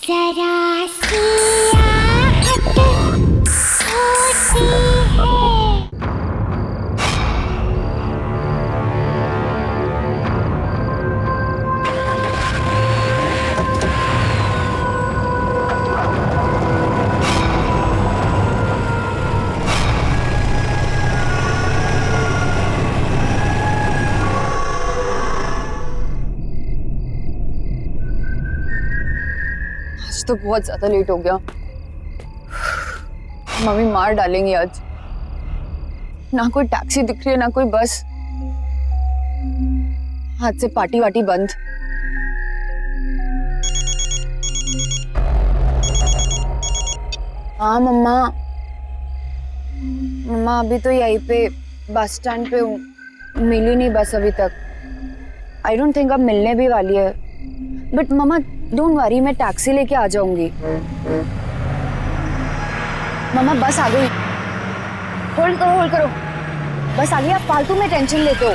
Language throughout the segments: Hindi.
जरा सी आहट होती है। आज तो बहुत ज्यादा लेट हो गया। मम्मी मार डालेंगी आज। ना कोई टैक्सी दिख रही है, ना कोई बस। आज से पार्टी वार्टी बंद। हाँ मम्मा, मम्मा अभी तो यहीं पे बस स्टैंड पे हूँ। मिली नहीं बस अभी तक। आई डोंट थिंक अब मिलने भी वाली है। बट मम्मा डोंट वरी, मैं टैक्सी लेके आ जाऊंगी। मम्मा बस आ गई। होल्ड करो होल्ड करो, बस आ गई। आप फालतू में टेंशन लेते हो।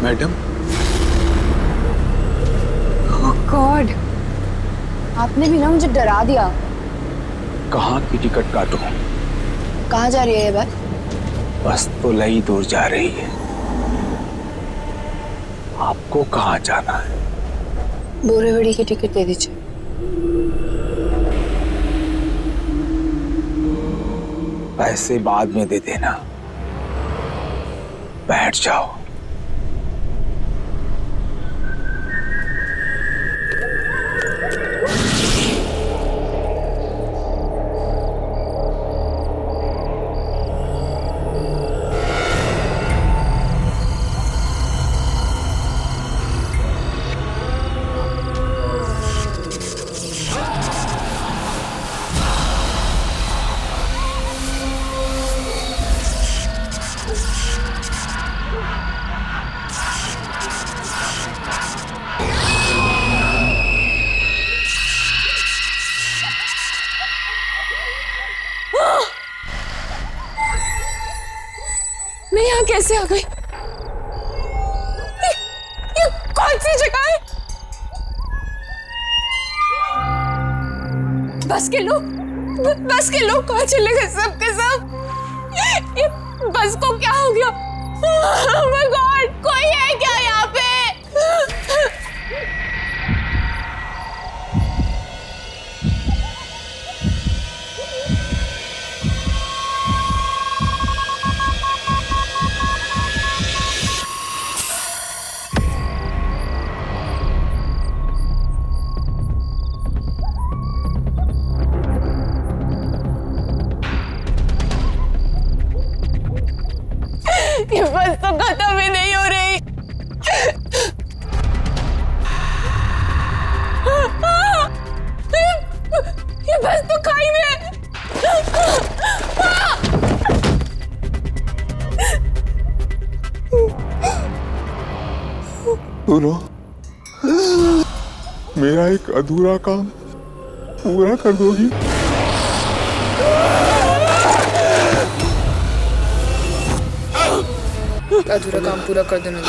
मैडम, ओह गॉड, आपने भी ना मुझे डरा दिया। कहाँ की टिकट काटूं? कहाँ जा रही है ये बस? बस तो लई दूर जा रही है। आपको कहाँ जाना है? बोरीवली की टिकट दे दीजिए। पैसे बाद में दे देना, बैठ जाओ। मैं यहाँ कैसे आ गई? ये कौन सी जगह है? बस के लोग कहाँ चले गए सब के सब? ये बस को क्या हो गया? Oh my God, कोई है क्या यहाँ पे? ये बस तो खत्म ही नहीं हो रही। ये बस तो खाई में है। सुनो, मेरा एक अधूरा काम पूरा कर दोगी? अधूरा काम पूरा कर देना।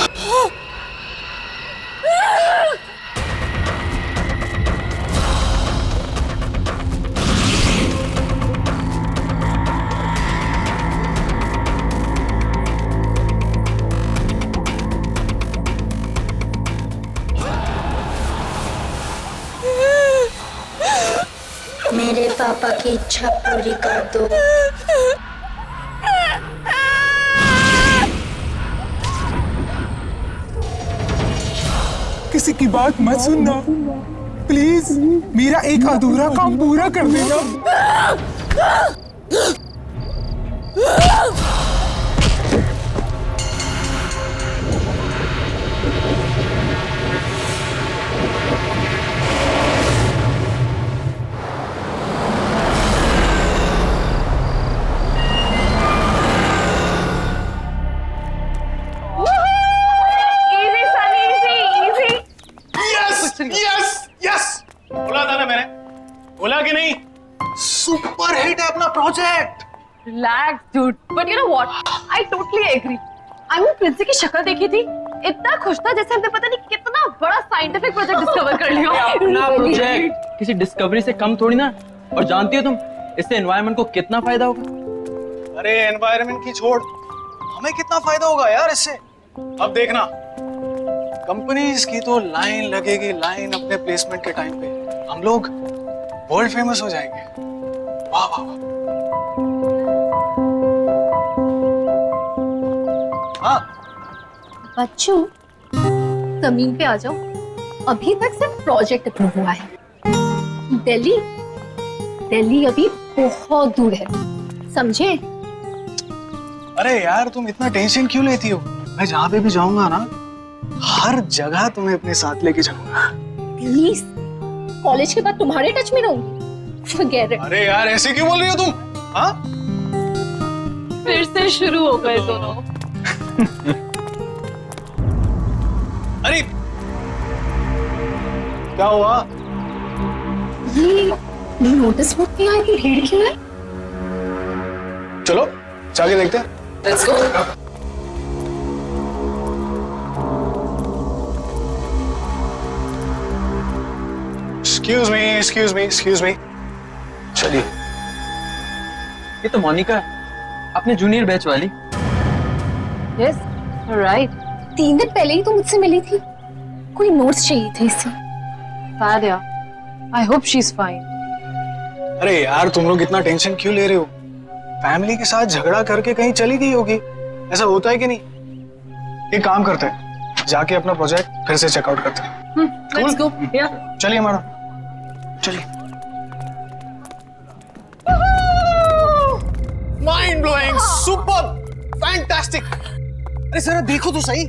मेरे पापा की इच्छा पूरी कर दो। किसी की बात मत सुनना प्लीज, मेरा एक अधूरा काम पूरा कर देना। यस यस, बोला था ना मैंने, बोला कि नहीं? सुपर हिट है अपना project. Relax, dude. But you know what? I totally agree. I mean, Princy की शक्ल देखी थी, इतना खुश था जैसे हमने पता नहीं कितना बड़ा साइंटिफिक प्रोजेक्ट डिस्कवर कर लिया। अपना प्रोजेक्ट किसी डिस्कवरी से कम थोड़ी ना। और जानती हो तुम, इससे एनवायरनमेंट को कितना फायदा होगा? अरे एनवायरनमेंट की छोड़, हमें कितना फायदा होगा यार इससे। अब देखना, कंपनीज की तो लाइन लगेगी, लाइन अपने प्लेसमेंट के टाइम पे। हम लोग वर्ल्ड फेमस हो जाएंगे। वाह वाह वाह। हाँ बच्चों, जमीन पे आ जाओ। अभी तक सिर्फ प्रोजेक्ट अप्रूव हुआ है। दिल्ली दिल्ली अभी बहुत दूर है, समझे? अरे यार, तुम इतना टेंशन क्यों लेती हो? मैं जहाँ पे भी जाऊंगा ना, हर जगह तुम्हें अपने साथ लेके जाऊंगा। प्लीज, कॉलेज के बाद तुम्हारे टच में रहूंगी। Forget it. अरे यार, ऐसे क्यों बोल रही हो तुम? हाँ? फिर से शुरू हो गए दोनों। अरे क्या हुआ? ये नोटिस बोर्ड पे यहाँ की भीड़ क्यों है? चलो जाके देखते हैं। Let's go. Excuse me. चलिए। ये तो मोनिका है, अपने जूनियर बैच वाली। Yes, right. 3 दिन पहले ही तो मुझसे मिली थी। कोई नोट्स चाहिए थे इससे। Bad यार। I hope she's fine. अरे यार, तुम लोग इतना टेंशन क्यों ले रहे हो? फैमिली के साथ झगड़ा करके कहीं चली गई होगी, ऐसा होता है कि नहीं? एक काम करते हैं, जाके अपना प्रोजेक्ट फिर से चेकआउट करते हैं। Let's go. Yeah. चलिए मैडम, चलिए। Mind blowing, super, fantastic. अरे सर देखो तो सही,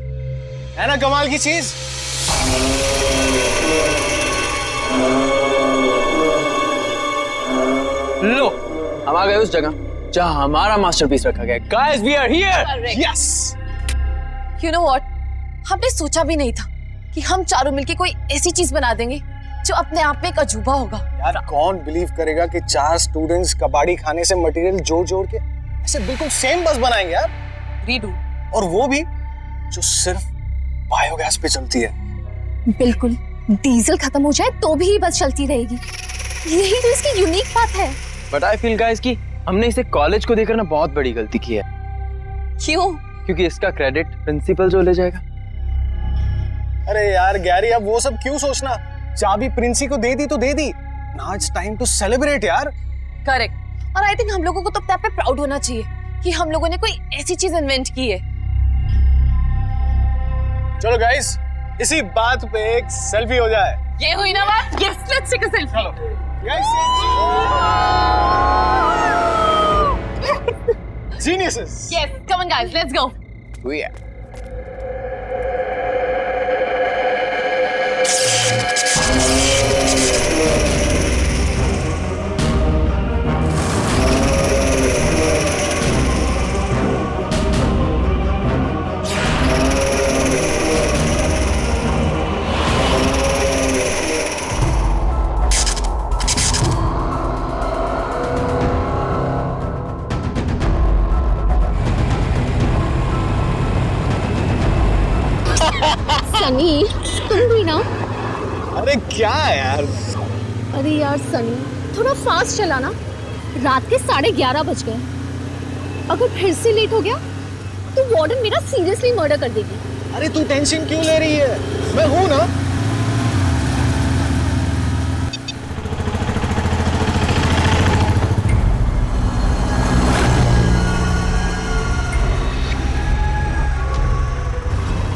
है ना कमाल की चीज? लो, हम आ गए उस जगह जहां हमारा मास्टरपीस रखा गया है। Guys, we are here. Yes. You know what? हमने सोचा भी नहीं था कि हम चारों मिलके कोई ऐसी चीज बना देंगे जो अपने आप में एक अजूबा होगा। यार कौन बिलीव करेगा कि 4 स्टूडेंट्स कबाड़ी खाने से मटेरियल जोड़ के ऐसे बिल्कुल सेम बस बनाएंगे यार। रीडू। और वो भी जो सिर्फ बायोगैस पे चलती है। बिल्कुल, डीजल खत्म हो जाए तो भी ये बस चलती रहेगी। यही तो इसकी यूनिक बात है। बट आई फील गाइस कि हमने इसे कॉलेज को देकर ना बहुत बड़ी गलती की है। क्यों? क्योंकि इसका क्रेडिट प्रिंसिपल जो ले जाएगा। अरे यार गैरी, अब वो सब क्यों सोचना? चाबी प्रिंसी को दे दी तो दे दी। Now it's time to celebrate यार। करेक्ट। और आई थिंक हम लोगों को तो अपने आप पे प्राउड होना चाहिए कि हम लोगों ने कोई ऐसी चीज इन्वेंट की है। चलो गाइस, इसी बात पे एक सेल्फी हो जाए। ये हुई ना बात? Yes, let's take a selfie. चलो guys, geniuses. Yes, come on guys, let's go. Sunny, तुम भी ना? अरे क्या है यार? अरे यार सनी, थोड़ा फास्ट चलाना। रात के 11:30 बज गए। अगर फिर से लेट हो गया तो वार्डन मेरा सीरियसली मर्डर कर देगी। अरे तू टेंशन क्यों ले रही है? मैं हूं ना।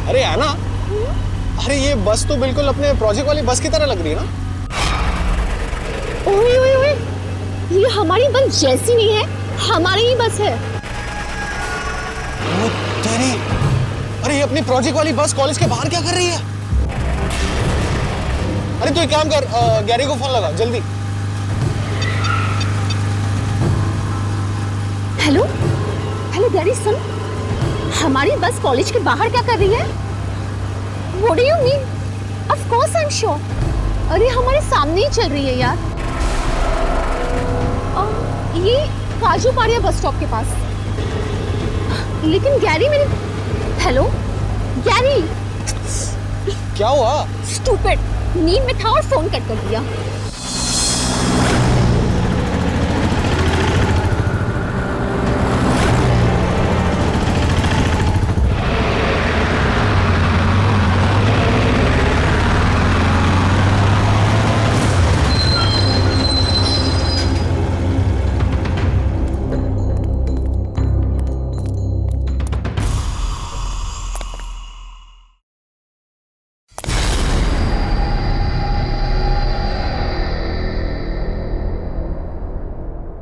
अरे आना, अरे ये बस तो बिल्कुल अपने प्रोजेक्ट वाली बस की तरह लग रही है ना? ओए ओए ओए, ये हमारी बस जैसी नहीं है, हमारी ही बस है। ओ तेरी, अरे ये अपनी प्रोजेक्ट वाली बस कॉलेज के बाहर क्या कर रही है? अरे तू एक काम कर, गैरी को फोन लगा जल्दी। हेलो हेलो गैरी, सुन, हमारी बस कॉलेज के बाहर क्या कर रही है? What do you mean? Of course I am sure. अरे हमारे सामने ही चल रही है यार। ये काजू पाड़िया बस स्टॉप के पास। लेकिन गैरी मेरे, हेलो गैरी। क्या हुआ? स्टूपिड, नींद में था और फोन कट कर दिया।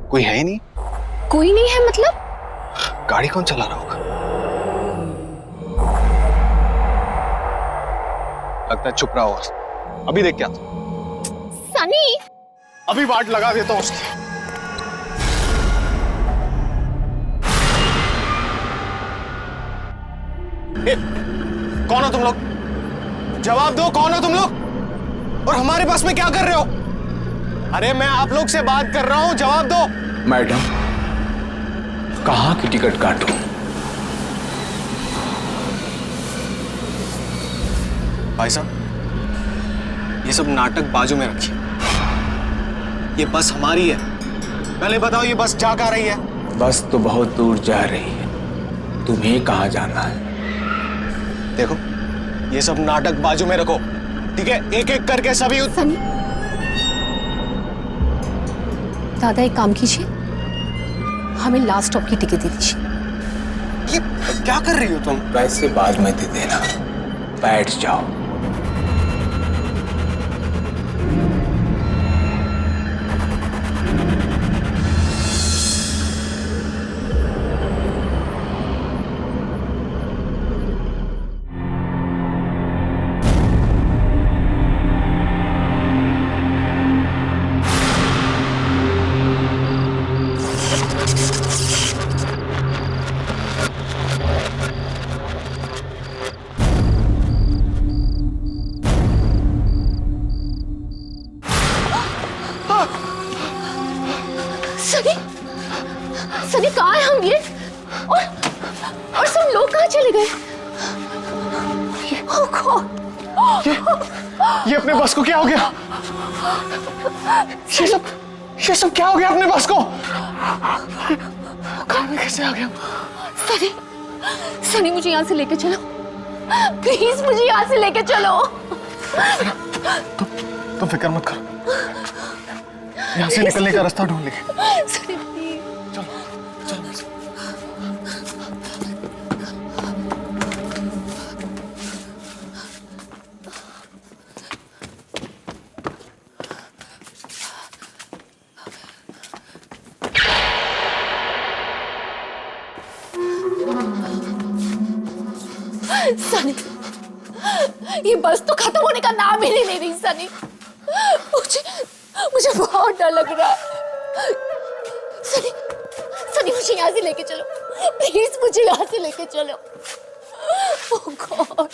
कोई है ही नहीं। कोई नहीं है मतलब? गाड़ी कौन चला रहा होगा? लगता है चुप रहा होगा। अभी देख क्या सनी, अभी वाट लगा देता हूँ उसकी। कौन हो तुम लोग? जवाब दो, कौन हो तुम लोग? और हमारे पास में क्या कर रहे हो? अरे मैं आप लोग से बात कर रहा हूं, जवाब दो। मैडम, कहाँ की टिकट काटूं? भाई साहब, ये सब नाटक बाजू में रखिए। ये बस हमारी है। पहले बताओ, ये बस जा कहाँ रही है? बस तो बहुत दूर जा रही है, तुम्हें कहाँ जाना है? देखो, ये सब नाटक बाजू में रखो, ठीक है? एक एक करके सभी सनी, दादा एक काम कीजिए, हमें लास्ट स्टॉप की टिकट दे दीजिए। ये क्या कर रही हो तुम? पैसे बाद में दे देना, बैठ जाओ। सनी, सनी कहाँ है हम ये? और सब लोग कहाँ चले गए? Oh God! ये अपने बस को क्या हो गया? ये सब क्या हो गया अपने बस को? कार में कैसे आ गया? सनी, सनी मुझे यहाँ से लेके चलो, प्लीज मुझे यहाँ से लेके चलो। तुम फिक्र मत करो, यहाँ से निकलने का रास्ता ढूंढ लेंगे। सनी प्लीज। सनी, ये बस तो खत्म होने का नाम ही नहीं ले रही। सनी, मुझे बहुत डर लग रहा है। सनी, सनी मुझे यहाँ से लेके चलो, प्लीज मुझे यहाँ से लेके चलो। Oh God!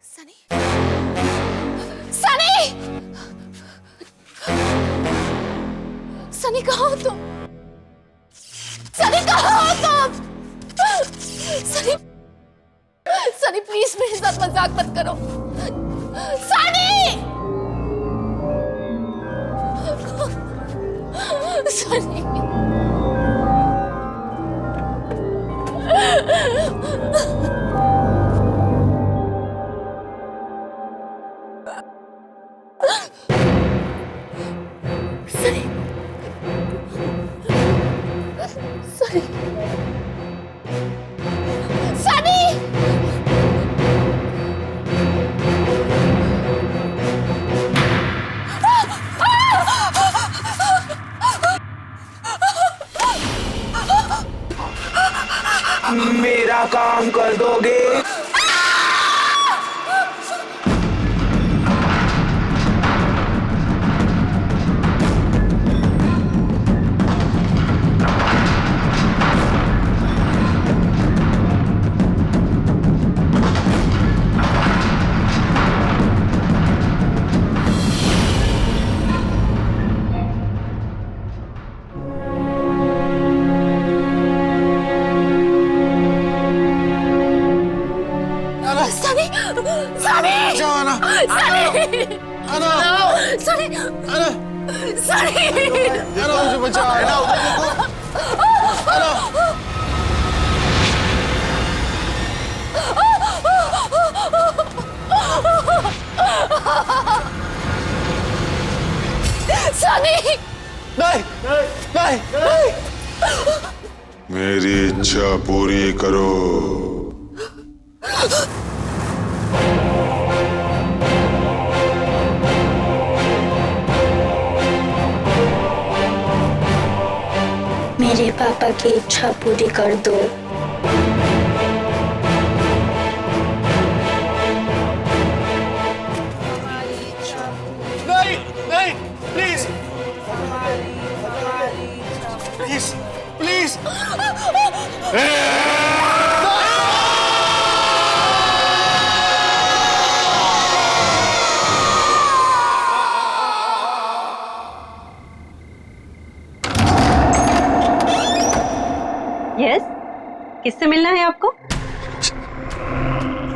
सनी, सनी, सनी कहाँ हो तुम? सनी कहाँ हो तुम? सनी, सनी प्लीज मेरे साथ मजाक मत करो। सनी, सनी, सनी, सनी, सनी, मेरा काम कर दोगे? मुझे बचा है ना सनी नहीं नहीं नहीं मेरी इच्छा पूरी करो। मेरे पापा की इच्छा पूरी कर दो। नहीं नहीं प्लीज प्लीज प्लीज यस, किससे मिलना है आपको?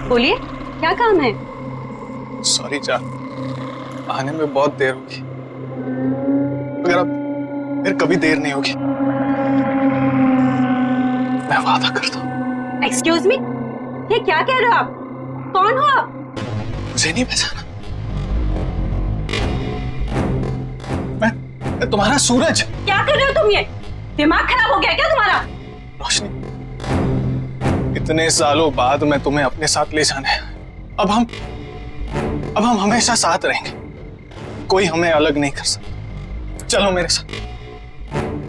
बोलिए, क्या काम है? सॉरी जान, आने में बहुत देर होगी, मगर अब फिर कभी देर नहीं होगी, मैं वादा करता हूँ। एक्सक्यूज मी, ये क्या कह रहे हो आप? कौन हो आप? मुझे नहीं पहचाना? मैं तुम्हारा सूरज। क्या कर रहे हो तुम? ये दिमाग खराब हो गया क्या तुम्हारा? रोशनी, इतने सालों बाद मैं तुम्हें अपने साथ ले जाना है। अब हम हमेशा साथ रहेंगे, कोई हमें अलग नहीं कर सकता। चलो मेरे साथ,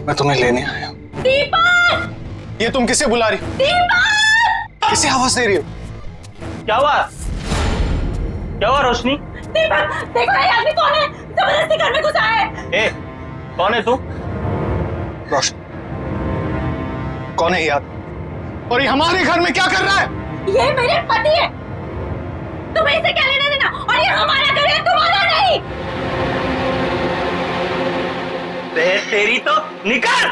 मैं तुम्हें लेने आया हूँ। दीपक! ये तुम किसे बुला रही हो? दीपक! किसे आवाज दे रही हो? क्या हुआ? क्या हुआ रोशनी? दीपक, देखो ये आदमी कौन है? जबरदस्ती घर में घुसा है। ए, कौन है तू? रोशनी, कौन है ये आदमी? और ये हमारे घर में क्या कर रहा है? ये मेरे पति है, तुम्हें इसे क्या लेना देना? और ये हमारा घर है, तुम्हारा नहीं। तेरी तो निकल!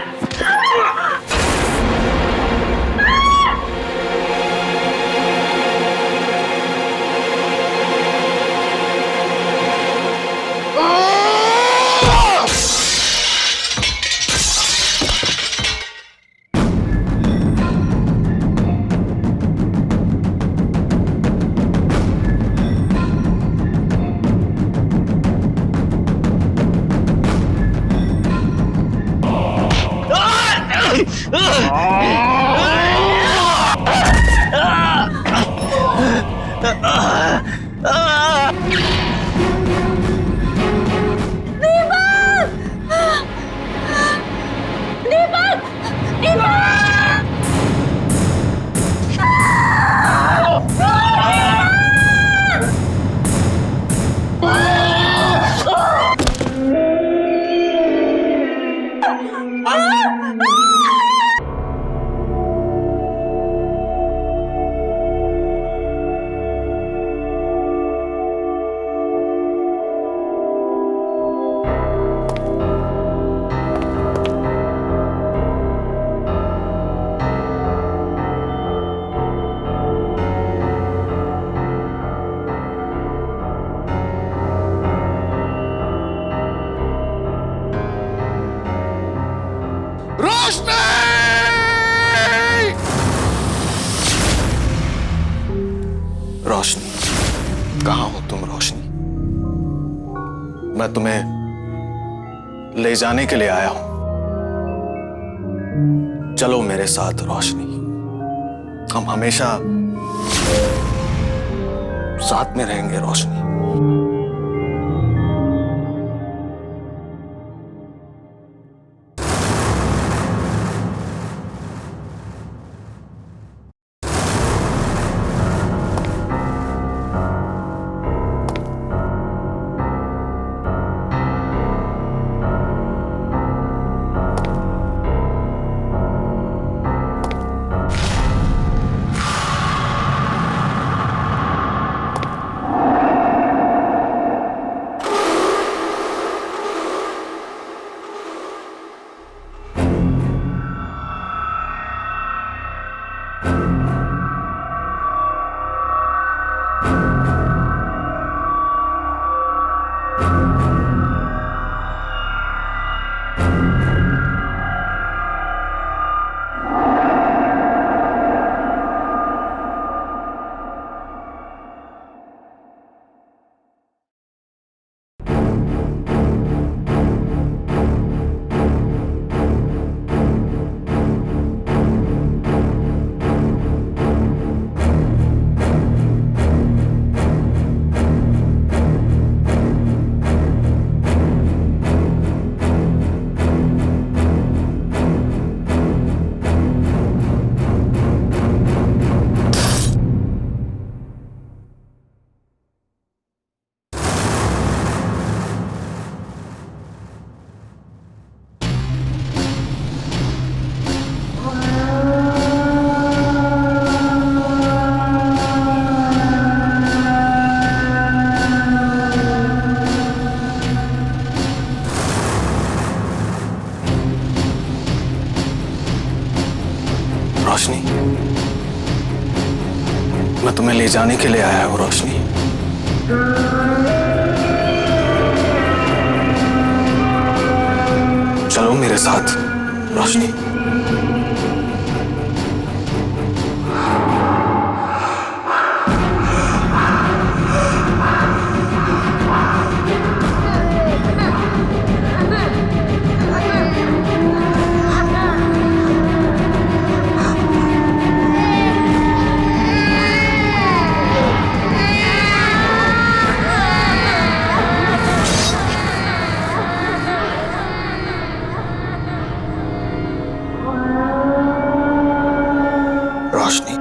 रोशनी, कहाँ हो तुम रोशनी? मैं तुम्हें ले जाने के लिए आया हूं। चलो मेरे साथ रोशनी, हम हमेशा साथ में रहेंगे रोशनी। रोशनी, मैं तुम्हें ले जाने के लिए आया हूँ रोशनी। चलो मेरे साथ रोशनी। रोशनी,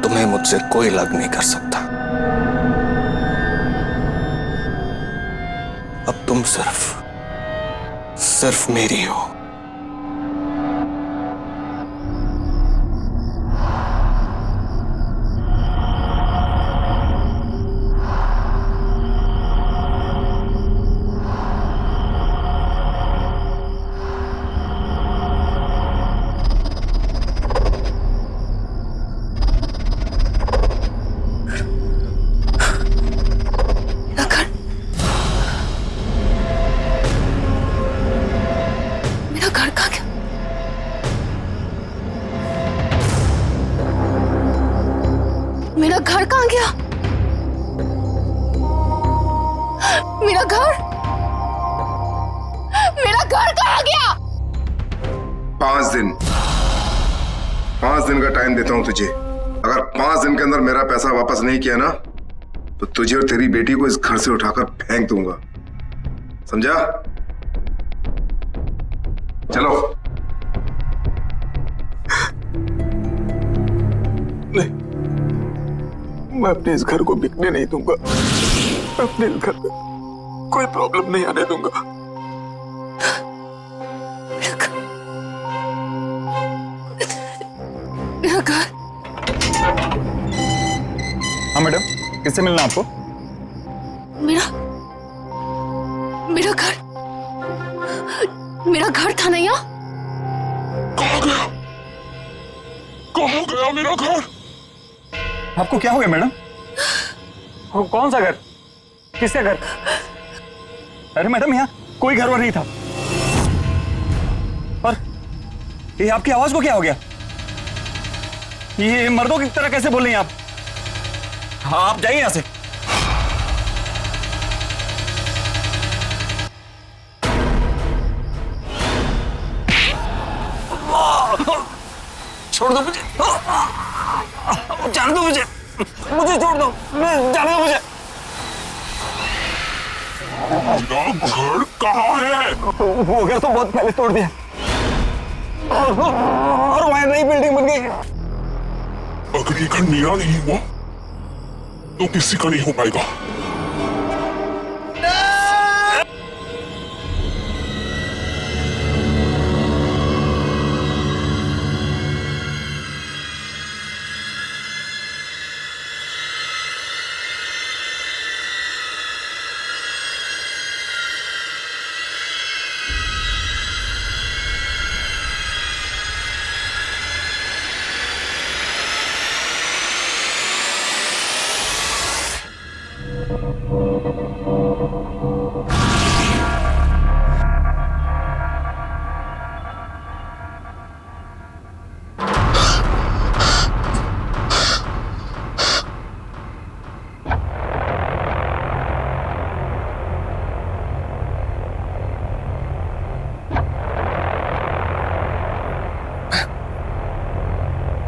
तुम्हें मुझसे कोई अलग नहीं कर सकता। अब तुम सिर्फ मेरी हो। मेरा घर कहाँ गया? मेरा घर कहाँ गया? 5 दिन का टाइम देता हूं तुझे। अगर 5 दिन के अंदर मेरा पैसा वापस नहीं किया ना तो तुझे और तेरी बेटी को इस घर से उठाकर फेंक दूंगा, समझा? चलो। नहीं, मैं अपने इस घर को बिकने नहीं दूंगा। अपने इस घर में कोई प्रॉब्लम नहीं आने दूंगा। मेरा घर। हाँ मैडम, किससे मिलना आपको? मेरा घर था ना यहाँ। कहाँ गया मेरा घर? आपको क्या हो गया मैडम? कौन सा घर? किसका घर? अरे मैडम, यहाँ कोई घर वर नहीं था। और ये आपकी आवाज को क्या हो गया? ये मर्दों की तरह कैसे बोल रही हैं आप? हाँ, आप जाइए यहां से। छोड़ दो मुझे, जाने दो मुझे छोड़ दो, जाने दो मुझे। घर कहाँ है? वो घर तो बहुत पहले तोड़ दिया और वहां नई बिल्डिंग बन गई। अगर ये घर मेरा नहीं हुआ तो किसी का नहीं हो पाएगा।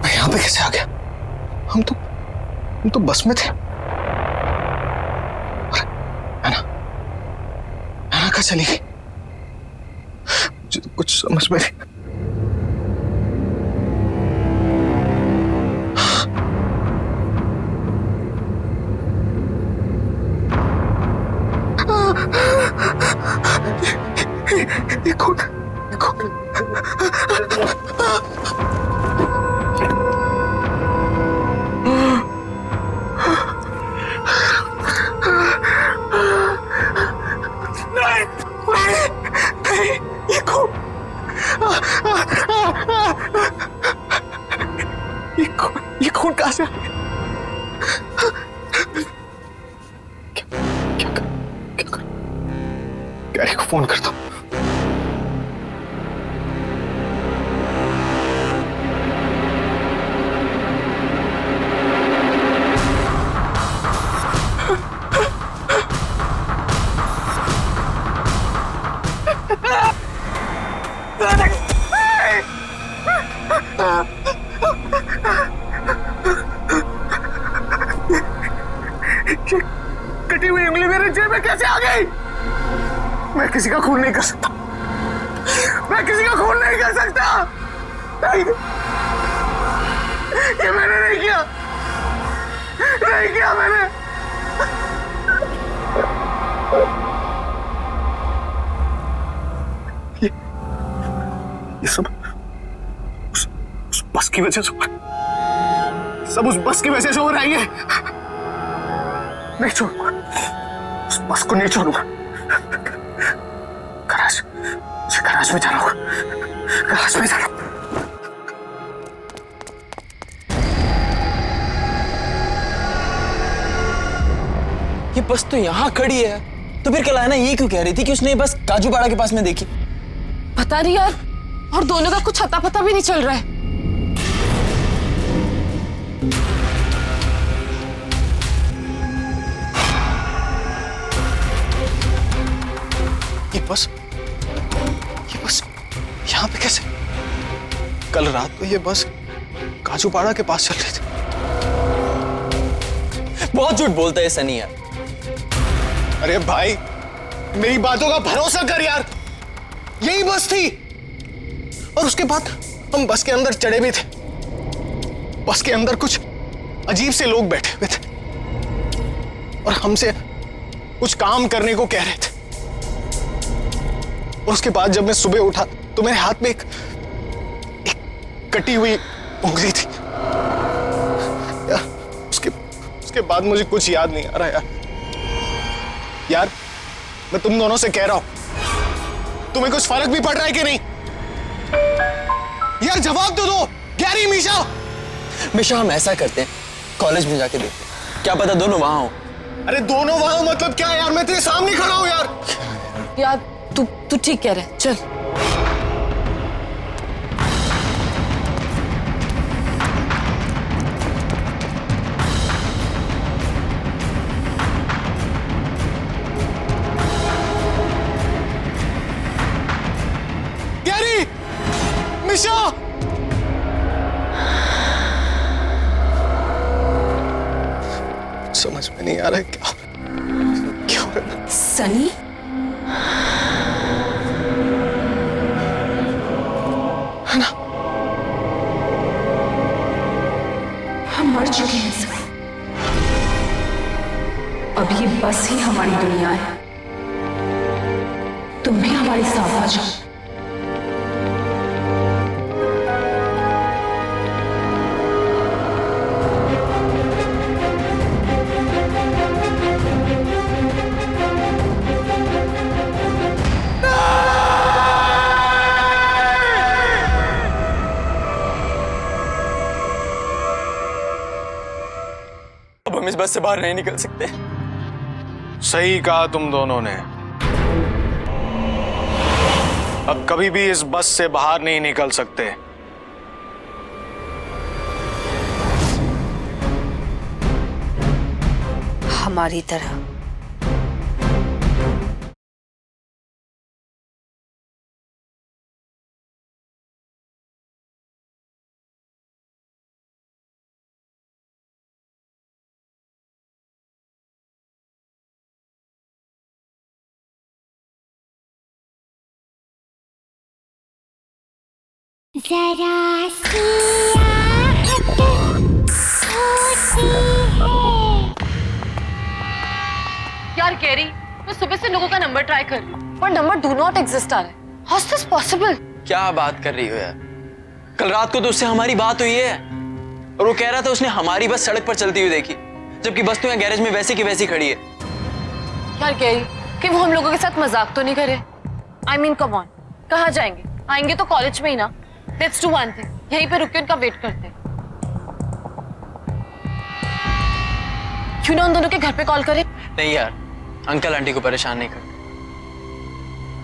यहाँ पे कैसे आ गया? हम तो बस में थे। अरे कहाँ चली गई? मुझे तो कुछ समझ में नहीं। ये कौन? नहीं, ये कौन? ये खून कहां से आ गया? क्या कर? गैरी को फोन करता हूं। कटी हुई उंगली मेरे जेब में कैसे आ गई? मैं किसी का खून नहीं कर सकता। मैं किसी का खून नहीं कर सकता। नहीं, ये मैंने नहीं किया। नहीं किया मैंने। ये सब उस बस की वजह से, सब उस बस की वजह से हो रहा है। ये नहीं छोड़ूंगा, उस बस को नहीं छोड़ूंगा। गराज में जाना होगा। गराज में जाना। ये बस तो यहाँ खड़ी है, तो फिर कल आना ये क्यों कह रही थी कि उसने बस काजूपाड़ा के पास में देखी? पता नहीं यार, और दोनों का कुछ अता पता भी नहीं चल रहा है। ये बस यहाँ पे कैसे? कल रात को ये बस काजूपाड़ा के पास चल रही थी। बहुत झूठ बोलता है सनी यार। अरे भाई, मेरी बातों का भरोसा कर यार। यही बस थी। और उसके बाद हम बस के अंदर चढ़े भी थे। बस के अंदर कुछ अजीब से लोग बैठे हुए थे और हमसे कुछ काम करने को कह रहे थे। और उसके बाद जब मैं सुबह उठा तो मेरे हाथ में एक कटी हुई उंगली थी यार। उसके बाद मुझे कुछ याद नहीं आ रहा यार। मैं तुम दोनों से कह रहा हूं, तुम्हें कुछ फर्क भी पड़ रहा है कि नहीं? यार जवाब तो दो। गैरी, मिशा हम ऐसा करते हैं, कॉलेज में जाके देखते हैं, क्या पता दोनों वहां हो। अरे दोनों वहां मतलब क्या यार? मैं तेरे सामने खड़ा हूं यार। यार तू ठीक कह रहा है, चल। गैरी, मिशा, समझ में नहीं आ रहा है क्या हो रहा है। सनी, है ना? हम मर चुके हैं सब। अब ये बस ही हमारी दुनिया है। तुम भी हमारे साथ आ जाओ। अब हम इस बस से बाहर नहीं निकल सकते। सही कहा तुम दोनों ने। अब कभी भी इस बस से बाहर नहीं निकल सकते। हमारी तरह। जरा सी आहट होती है। यार गैरी, मैं सुबह से लोगों का नंबर ट्राई कर रही हूँ, पर नंबर डू नॉट एग्जिस्ट आ रहा है। How is this possible? क्या बात कर रही हो यार? कल रात को तो उससे हमारी बात हुई है और वो कह रहा था उसने हमारी बस सड़क पर चलती हुई देखी, जबकि बस तो यहाँ गैरेज में वैसी की वैसी खड़ी है। यार गैरी, कि वो हम लोगों के साथ मजाक तो नहीं करे? आई मीन कम ऑन, कहाँ जाएंगे? आएंगे तो कॉलेज में ही ना। लेट्स डू वन थिंग, यहीं पे रुक के उनका वेट करते हैं। क्यों ना उन दोनों के घर पे कॉल करें? नहीं यार, अंकल आंटी को परेशान नहीं करते,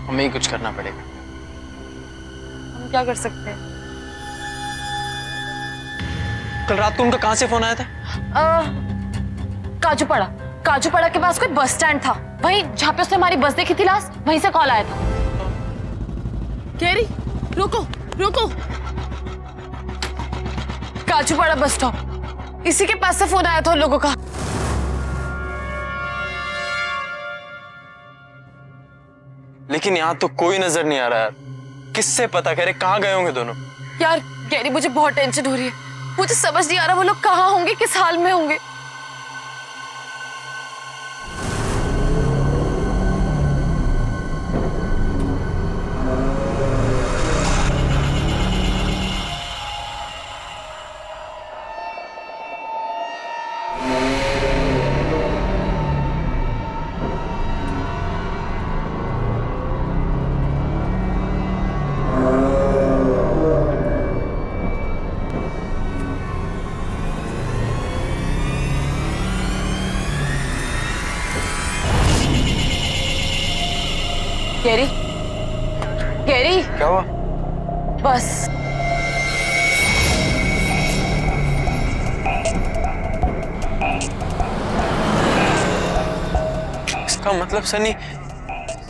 हमें ही कुछ करना पड़ेगा। हम क्या कर सकते हैं? कल रात को उनका कहां से फोन आया था? काजूपाड़ा के पास कोई बस स्टैंड था, वहीं जहाँ पे उसने हमारी बस देखी थी लास्ट, वहीं से कॉल आया था। कैरी, रुको रुको, काजूपाड़ा बस स्टॉप, इसी के पास से फोन आया था उन लोगों का। लेकिन यहाँ तो कोई नजर नहीं आ रहा यार, किससे पता करे कहाँ गए होंगे दोनों? यार गैरी, मुझे बहुत टेंशन हो रही है, मुझे समझ नहीं आ रहा वो लोग कहाँ होंगे, किस हाल में होंगे। गैरी, गैरी, क्या हुआ? बस इसका मतलब सनी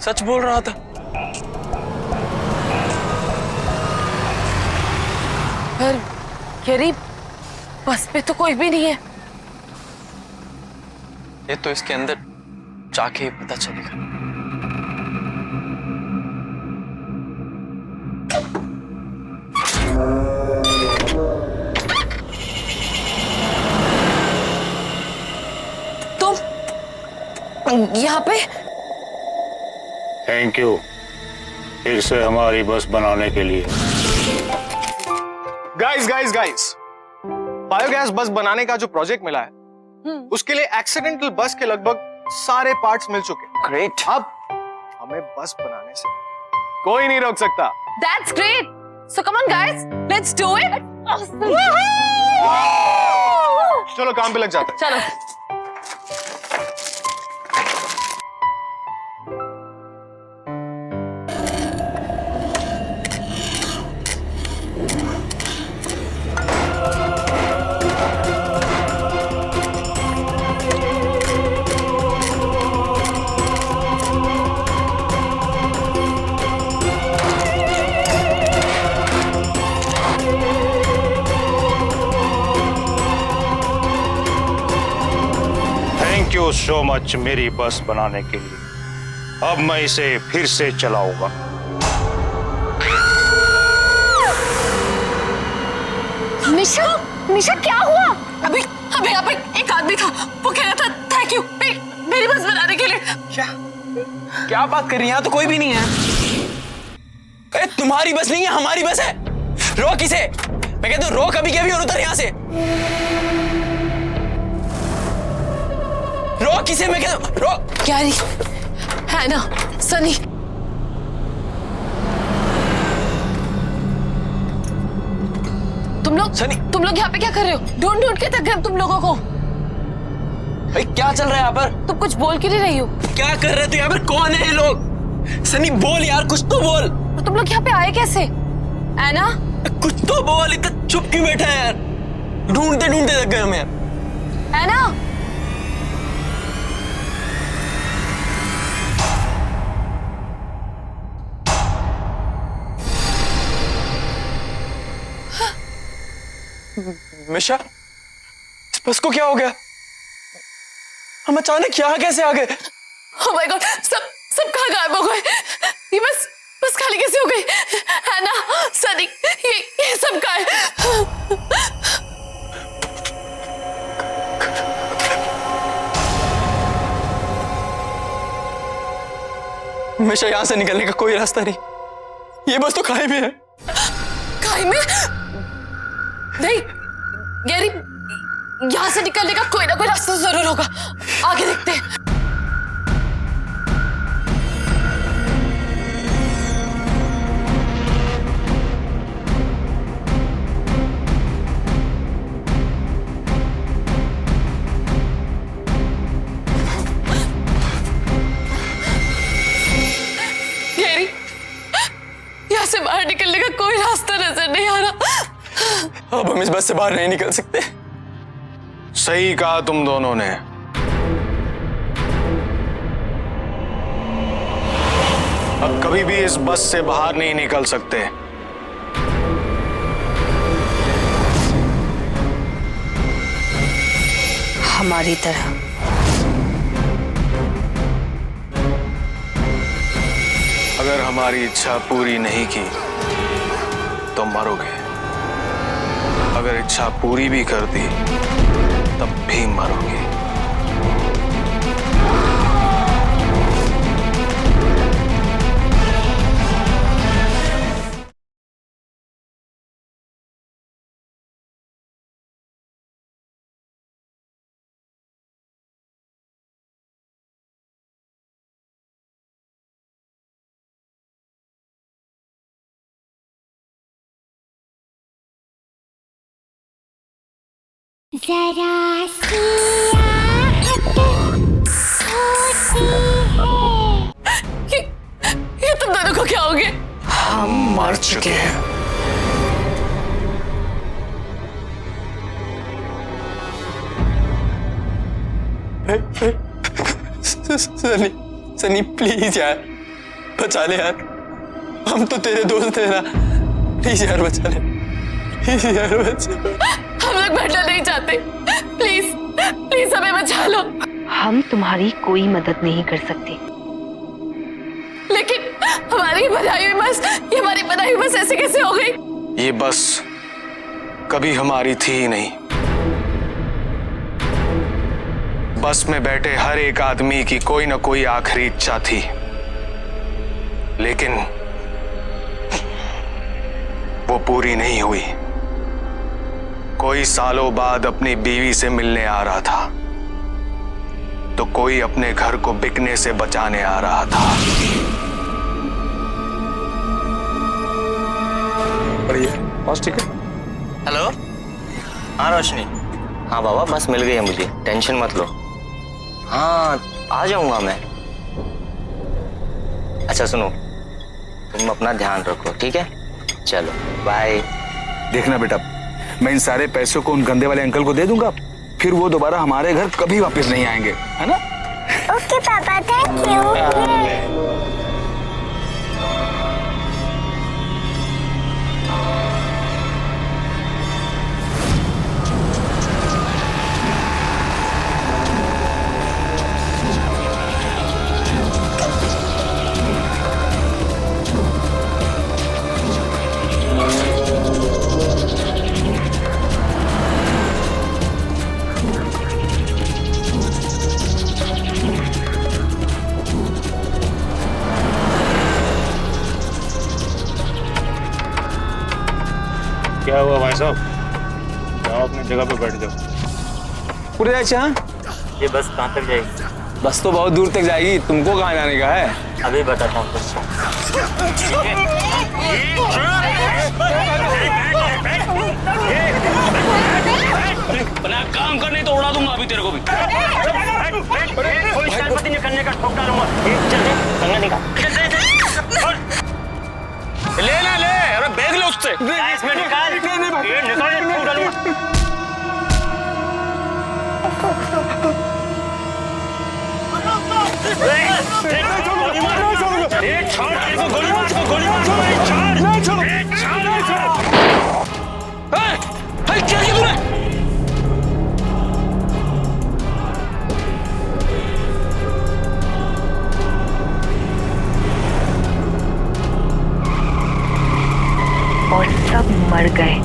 सच बोल रहा था। पर गैरी, बस पे तो कोई भी नहीं है। ये तो इसके अंदर जाके ही पता चलेगा। यहाँ पे? थैंक यू फिर से हमारी बस बनाने के लिए। गाइस, बायोगैस बस बनाने का जो प्रोजेक्ट मिला है, उसके लिए एक्सीडेंटल बस के लगभग सारे पार्ट्स मिल चुके। ग्रेट। अब हमें बस बनाने से कोई नहीं रोक सकता। That's great. So come on guys, let's do it. चलो काम पे लग जाते हैं। चलो। थैंक यू सो मच मेरी बस बनाने के लिए। अब मैं इसे फिर से चलाऊंगा। निशा क्या हुआ? अभी यहाँ पे एक आदमी था, वो कह रहा था थैंक यू मेरी बस बनाने के लिए। क्या बात कर रही है? यहाँ तो कोई भी नहीं है। अरे तुम्हारी बस नहीं है, हमारी बस है। रोक इसे, मैं कहता हूँ रोक अभी के अभी और उतर यहाँ से। रोक इसे, मैं कहता हूँ रोक। गैरी, है ना सनी, तुम लोग यहाँ पे क्या कर रहे हो? ढूंढ के थक गए तुम लोगों को। भाई क्या चल रहा है यहाँ पर? तुम कुछ बोल क्यों नहीं रही हो? क्या कर रहे थे यहाँ पर? कौन है ये लोग? सनी बोल यार, कुछ तो बोल। तो तुम लोग यहाँ पे आए कैसे? ऐना, कुछ तो बोल, इतना चुप क्यों बैठा है यार? ढूंढते ढूंढते थक गए हम यार। ऐना, मिशा, इस बस को क्या हो गया? हम अचानक यहाँ कैसे आ गए? ओह माय गॉड, सब कहाँ गायब हो गए? ये बस खाली कैसे हो गई? है ना सनी, ये सब कहाँ है? मिशा, यहाँ से निकलने का कोई रास्ता नहीं, ये बस तो खाई में है। खाई में? नहीं गैरी, यहाँ से निकलने का कोई ना कोई रास्ता जरूर होगा, आगे देखते हैं। अब हम इस बस से बाहर नहीं निकल सकते। सही कहा तुम दोनों ने। अब कभी भी इस बस से बाहर नहीं निकल सकते। हमारी तरह। अगर हमारी इच्छा पूरी नहीं की तो मरोगे। अगर इच्छा पूरी भी कर दी तब भी मरोगे। जरा सी आहट होती है। ये तुम दोनों को क्या हो गया? हम मर चुके हैं। सनी, सनी प्लीज यार, बचा ले यार। हम तो तेरे दोस्त हैं ना, प्लीज यार बचा ले, प्लीज यार बचा। हम लोग मरना नहीं चाहते, प्लीज प्लीज हमें बचा लो। हम तुम्हारी कोई मदद नहीं कर सकते। लेकिन हमारी बनाई हुई बस, ये हमारी बनाई हुई बस ऐसे कैसे हो गई? ये बस कभी हमारी थी ही नहीं। बस में बैठे हर एक आदमी की कोई ना कोई आखिरी इच्छा थी, लेकिन वो पूरी नहीं हुई। कोई सालों बाद अपनी बीवी से मिलने आ रहा था, तो कोई अपने घर को बिकने से बचाने आ रहा था। बस ठीक है। हेलो, हाँ रोशनी। हाँ बाबा, बस मिल गई है मुझे, टेंशन मत लो। हाँ आ जाऊंगा मैं। अच्छा सुनो, तुम अपना ध्यान रखो, ठीक है? चलो बाय। देखना बेटा, मैं इन सारे पैसों को उन गंदे वाले अंकल को दे दूंगा, फिर वो दोबारा हमारे घर कभी वापस नहीं आएंगे, है ना? ओके पापा, थैंक यू। क्या हुआ भाई साहब? जाओ अपनी जगह पे बैठ जाओ। पूरे अच्छा, ये बस कहाँ तक जाएगी? बस तो बहुत दूर तक जाएगी, तुमको कहाँ जाने का है? अभी बताता हूँ तुझको। अपना काम करने तो उड़ा दूंगा अभी तेरे को भी। कोई शरारती नहीं करने का, ठोक डालूंगा। चल दे, संगा निकाल। ले ले ले, अरे बैग ले उससे। इसमें निकाल, ये निकाल, ठोक डालूंगा। गोली मार, छोड़ इसको, गोली मार, गोली मार, छोड़, क्या किया तूने? और सब मर गए।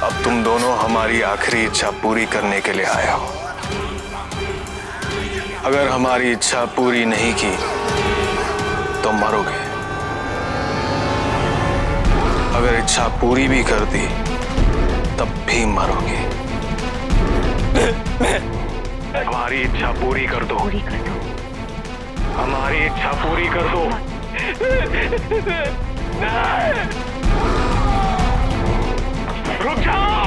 अब तुम दोनों हमारी आखिरी इच्छा पूरी करने के लिए आए हो। अगर हमारी इच्छा पूरी नहीं की तो मरोगे। अगर इच्छा पूरी भी कर दी तब भी मरोगे। हमारी इच्छा पूरी कर दो। पूरी कर दो। हमारी इच्छा पूरी कर दो। रुक जाओ।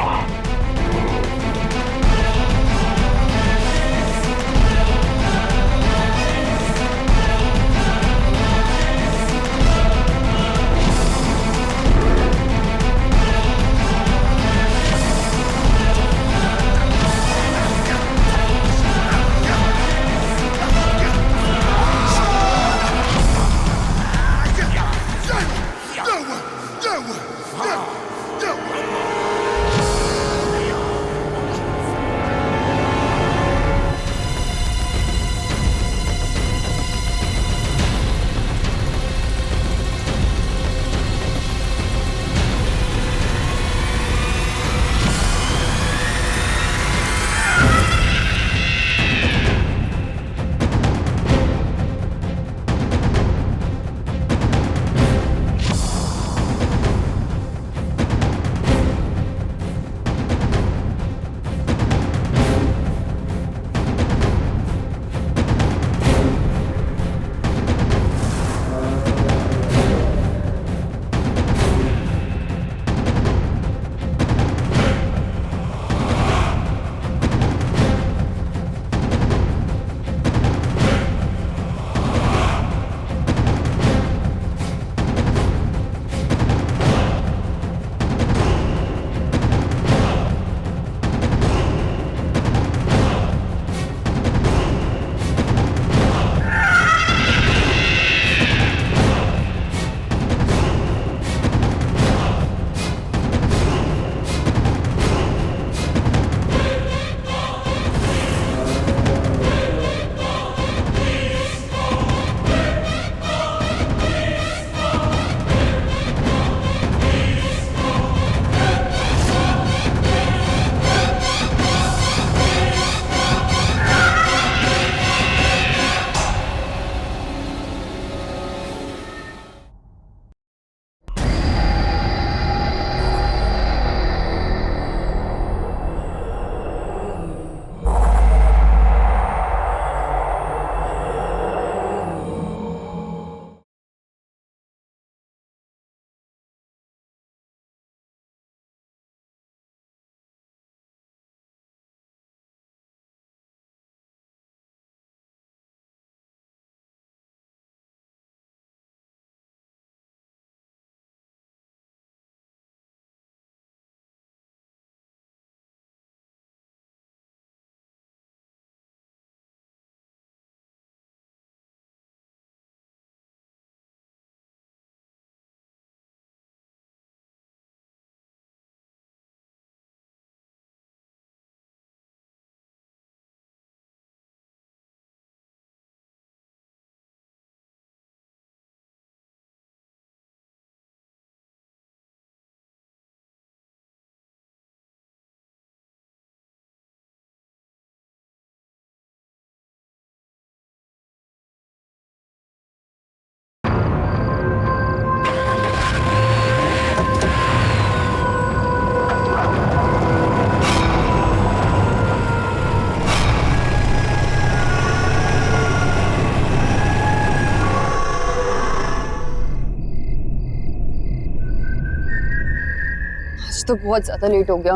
तो बहुत ज्यादा लेट हो गया।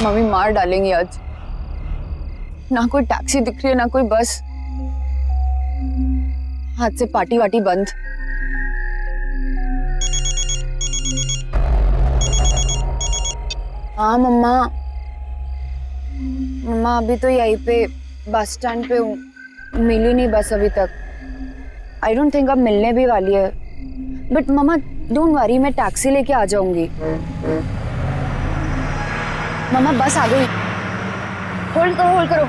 मम्मी मार डालेंगी आज। ना कोई टैक्सी दिख रही है, ना कोई बस। आज से पार्टी वार्टी बंद। हाँ मम्मा, मम्मा अभी तो यहीं पे बस स्टैंड पे हूँ, मिली नहीं बस अभी तक। आई डोंट थिंक अब मिलने भी वाली है। बट मम्मा डोंट वरी, मैं टैक्सी लेके आ जाऊंगी। मम्मा बस आ गई। होल्ड करो, होल्ड करो।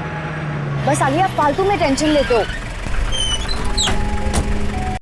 बस आ गई। आप फालतू में टेंशन लेते हो।